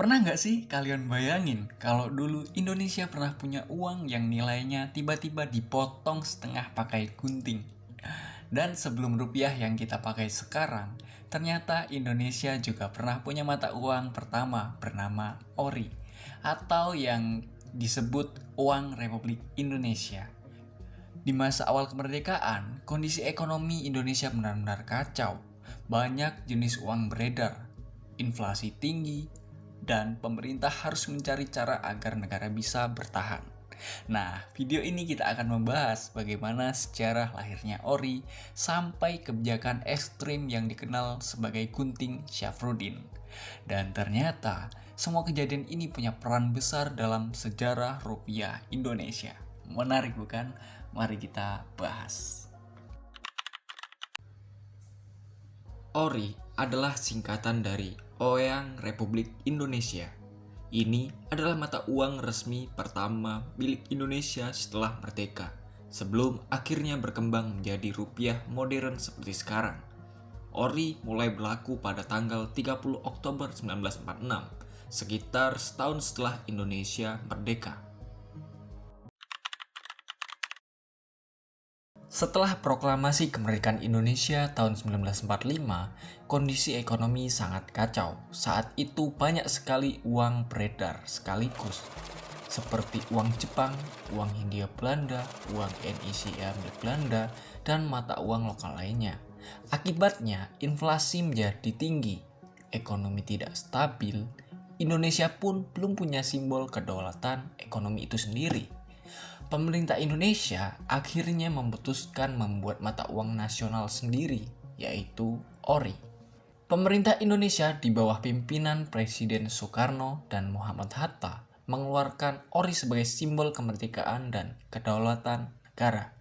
Pernah nggak sih kalian bayangin kalau dulu Indonesia pernah punya uang yang nilainya tiba-tiba dipotong setengah pakai gunting? Dan sebelum rupiah yang kita pakai sekarang, ternyata Indonesia juga pernah punya mata uang pertama bernama Ori, atau yang disebut Uang Republik Indonesia. Di masa awal kemerdekaan, kondisi ekonomi Indonesia benar-benar kacau. Banyak jenis uang beredar, inflasi tinggi, dan pemerintah harus mencari cara agar negara bisa bertahan. Nah, video ini kita akan membahas bagaimana sejarah lahirnya Ori sampai kebijakan ekstrim yang dikenal sebagai gunting Syafruddin. Dan ternyata, semua kejadian ini punya peran besar dalam sejarah rupiah Indonesia. Menarik bukan? Mari kita bahas. Ori adalah singkatan dari Oyang Republik Indonesia. Ini adalah mata uang resmi pertama milik Indonesia setelah merdeka, sebelum akhirnya berkembang menjadi rupiah modern seperti sekarang. Ori mulai berlaku pada tanggal 30 Oktober 1946, sekitar setahun setelah Indonesia merdeka. Setelah proklamasi kemerdekaan Indonesia tahun 1945, kondisi ekonomi sangat kacau. Saat itu banyak sekali uang beredar sekaligus, seperti uang Jepang, uang Hindia Belanda, uang NICA milik Belanda, dan mata uang lokal lainnya. Akibatnya, inflasi menjadi tinggi, ekonomi tidak stabil, Indonesia pun belum punya simbol kedaulatan ekonomi itu sendiri. Pemerintah Indonesia akhirnya memutuskan membuat mata uang nasional sendiri, yaitu Ori. Pemerintah Indonesia di bawah pimpinan Presiden Soekarno dan Muhammad Hatta mengeluarkan Ori sebagai simbol kemerdekaan dan kedaulatan negara.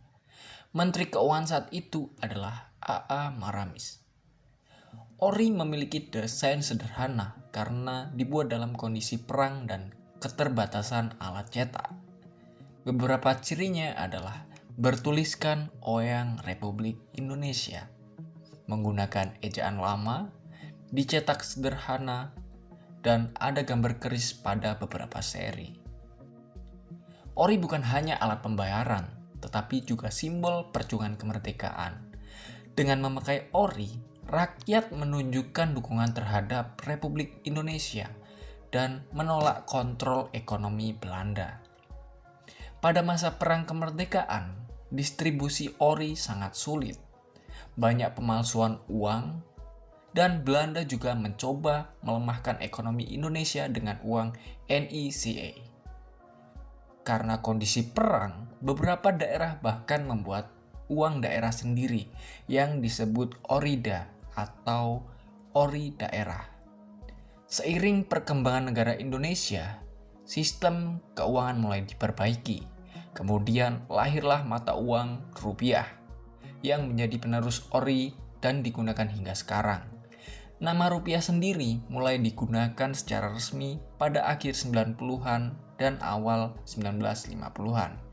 Menteri Keuangan saat itu adalah A.A. Maramis. Ori memiliki desain sederhana karena dibuat dalam kondisi perang dan keterbatasan alat cetak. Beberapa cirinya adalah bertuliskan Oyang Republik Indonesia, menggunakan ejaan lama, dicetak sederhana, dan ada gambar keris pada beberapa seri. Ori bukan hanya alat pembayaran, tetapi juga simbol perjuangan kemerdekaan. Dengan memakai Ori, rakyat menunjukkan dukungan terhadap Republik Indonesia dan menolak kontrol ekonomi Belanda. Pada masa perang kemerdekaan, distribusi Ori sangat sulit. Banyak pemalsuan uang, dan Belanda juga mencoba melemahkan ekonomi Indonesia dengan uang NICA. Karena kondisi perang, beberapa daerah bahkan membuat uang daerah sendiri yang disebut Orida atau Ori daerah. Seiring perkembangan negara Indonesia, sistem keuangan mulai diperbaiki. Kemudian lahirlah mata uang rupiah yang menjadi penerus Ori dan digunakan hingga sekarang. Nama rupiah sendiri mulai digunakan secara resmi pada akhir 90-an dan awal 1950-an.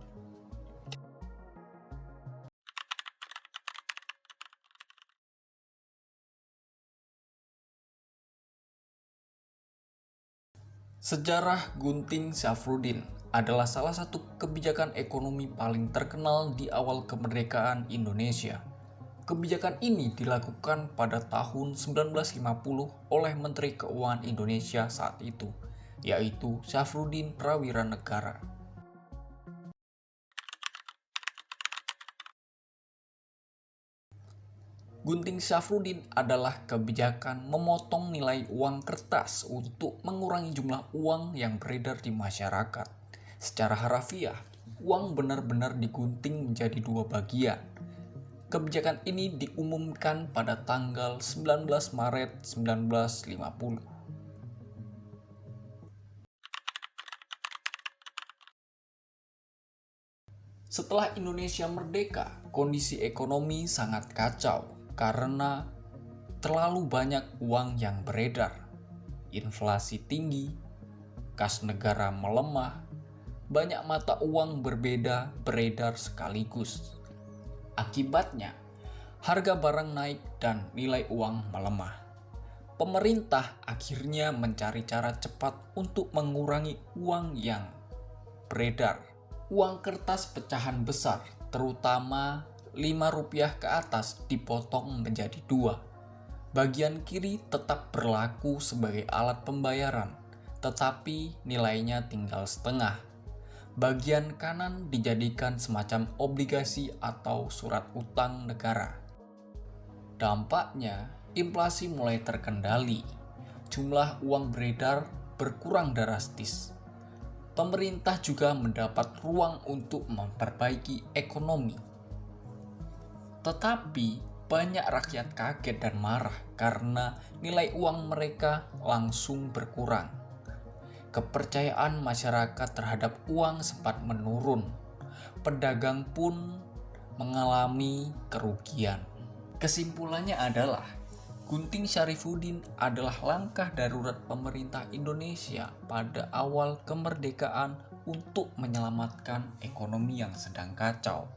Sejarah Gunting Syafruddin adalah salah satu kebijakan ekonomi paling terkenal di awal kemerdekaan Indonesia. Kebijakan ini dilakukan pada tahun 1950 oleh Menteri Keuangan Indonesia saat itu, yaitu Syafruddin Prawiranegara. Gunting Syafruddin adalah kebijakan memotong nilai uang kertas untuk mengurangi jumlah uang yang beredar di masyarakat. Secara harafiah, uang benar-benar digunting menjadi dua bagian. Kebijakan ini diumumkan pada tanggal 19 Maret 1950. Setelah Indonesia merdeka, kondisi ekonomi sangat kacau karena terlalu banyak uang yang beredar. Inflasi tinggi, kas negara melemah, banyak mata uang berbeda beredar sekaligus. Akibatnya, harga barang naik dan nilai uang melemah. Pemerintah akhirnya mencari cara cepat untuk mengurangi uang yang beredar. Uang kertas pecahan besar, terutama Rp5 ke atas, dipotong menjadi dua. Bagian kiri tetap berlaku sebagai alat pembayaran, tetapi nilainya tinggal setengah. Bagian kanan dijadikan semacam obligasi atau surat utang negara. Dampaknya, inflasi mulai terkendali. Jumlah uang beredar berkurang drastis. Pemerintah juga mendapat ruang untuk memperbaiki ekonomi. Tetapi banyak rakyat kaget dan marah karena nilai uang mereka langsung berkurang. Kepercayaan masyarakat terhadap uang sempat menurun. Pedagang pun mengalami kerugian. Kesimpulannya adalah, gunting Syarifuddin adalah langkah darurat pemerintah Indonesia pada awal kemerdekaan untuk menyelamatkan ekonomi yang sedang kacau.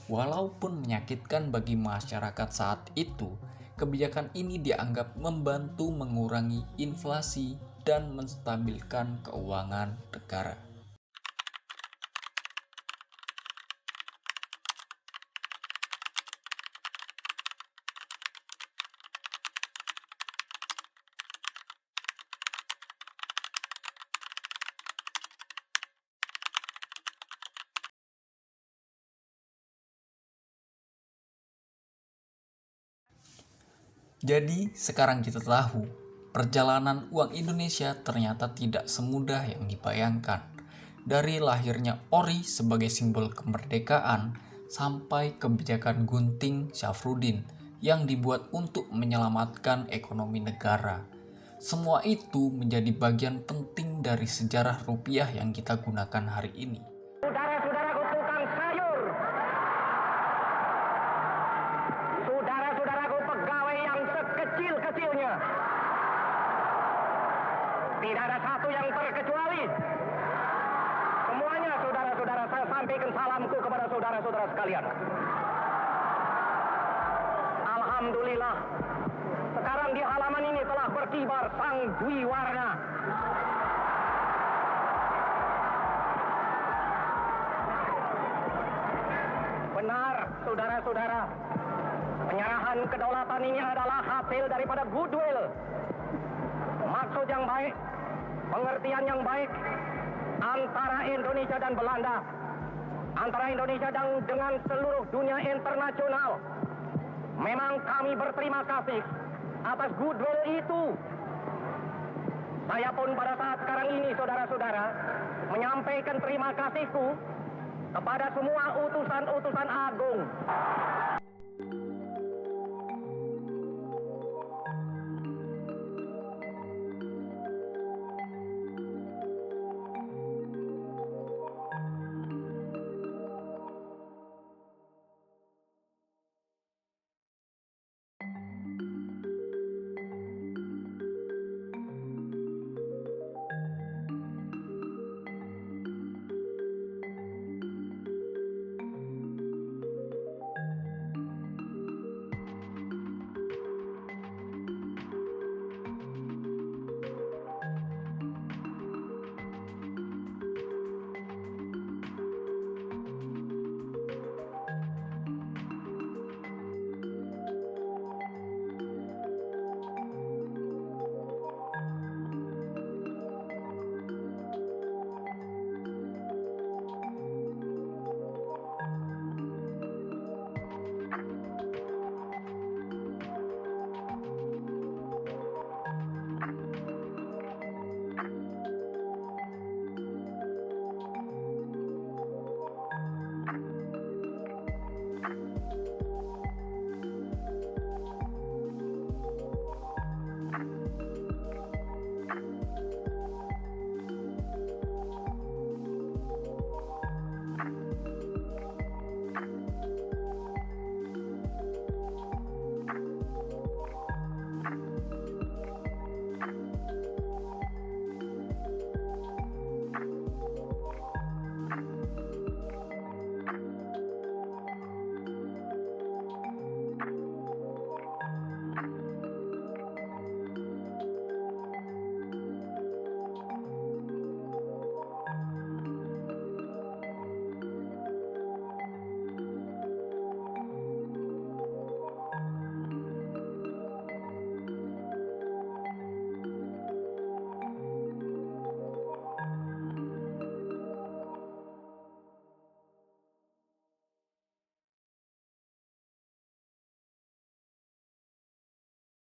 Walaupun menyakitkan bagi masyarakat saat itu, kebijakan ini dianggap membantu mengurangi inflasi dan menstabilkan keuangan negara. Jadi sekarang kita tahu, perjalanan uang Indonesia ternyata tidak semudah yang dibayangkan. Dari lahirnya ori sebagai simbol kemerdekaan, sampai kebijakan gunting Syafruddin yang dibuat untuk menyelamatkan ekonomi negara. Semua itu menjadi bagian penting dari sejarah rupiah yang kita gunakan hari ini. Saudara-saudaraku tukang sayur, saudara-saudaraku pegawai yang sekecil-kecilnya, tidak ada satu yang terkecuali. Semuanya saudara-saudara, saya sampaikan salamku kepada saudara-saudara sekalian. Alhamdulillah, sekarang di halaman ini telah berkibar sang Dwi Warna. Benar, saudara-saudara, penyerahan kedaulatan ini adalah hasil daripada goodwill, maksud yang baik, pengertian yang baik antara Indonesia dan Belanda, antara Indonesia dan dengan seluruh dunia internasional. Memang kami berterima kasih atas goodwill itu. Saya pun pada saat sekarang ini, saudara-saudara, menyampaikan terima kasihku kepada semua utusan-utusan agung